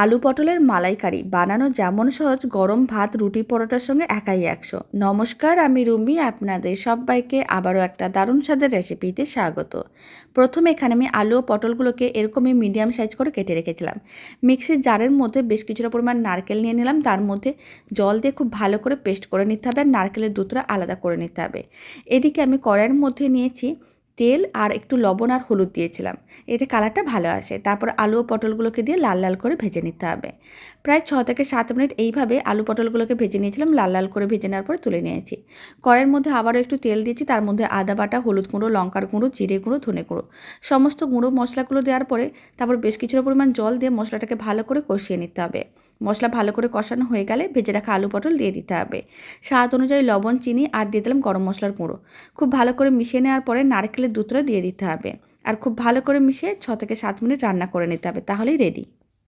আলু পটলের মালাইকারি বানানো যেমন সহজ, গরম ভাত রুটি পরোটার সঙ্গে একাই 100। নমস্কার, আমি রুমি, আপনাদের সবাইকে আবারও একটা দারুণ স্বাদের রেসিপিতে স্বাগত। প্রথমে এখানে আমি আলু ও পটলগুলোকে এরকমই মিডিয়াম সাইজ করে কেটে রেখেছিলাম। মিক্সির জারের মধ্যে বেশ কিছুটা পরিমাণ নারকেল নিয়ে নিলাম, তার মধ্যে জল দিয়ে খুব ভালো করে পেস্ট করে নিতে হবে আর নারকেলের দুধটা আলাদা করে নিতে হবে। এদিকে আমি কড়াইয়ের মধ্যে নিয়েছি তেল আর একটু লবণ আর হলুদ দিয়েছিলাম, এতে কালারটা ভালো আসে। তারপর আলু ও পটলগুলোকে দিয়ে লাল লাল করে ভেজে নিতে হবে। প্রায় 6 থেকে 7 মিনিট এইভাবে আলু পটলগুলোকে ভেজে নিয়েছিলাম। লাল লাল করে ভেজে নেওয়ার পরে তুলে নিয়েছি। কড়াইয়ের মধ্যে আবারও একটু তেল দিয়েছি, তার মধ্যে আদা বাটা, হলুদ গুঁড়ো, লঙ্কার গুঁড়ো, জিরে গুঁড়ো, ধনে গুঁড়ো, সমস্ত গুঁড়ো মশলাগুলো দেওয়ার পরে তারপর বেশ কিছুটা পরিমাণ জল দিয়ে মশলাটাকে ভালো করে কষিয়ে নিতে হবে। মশলা ভালো করে কষানো হয়ে গেলে ভেজে রাখা আলু পটল দিয়ে দিতে হবে। স্বাদ অনুযায়ী লবণ, চিনি আর দিয়ে দিলাম গরম মশলার গুঁড়ো। খুব ভালো করে মিশিয়ে নেওয়ার পরে নারকেলের দুধটা দিয়ে দিতে হবে আর খুব ভালো করে মিশিয়ে 6 থেকে 7 মিনিট রান্না করে নিতে হবে, তাহলেই রেডি।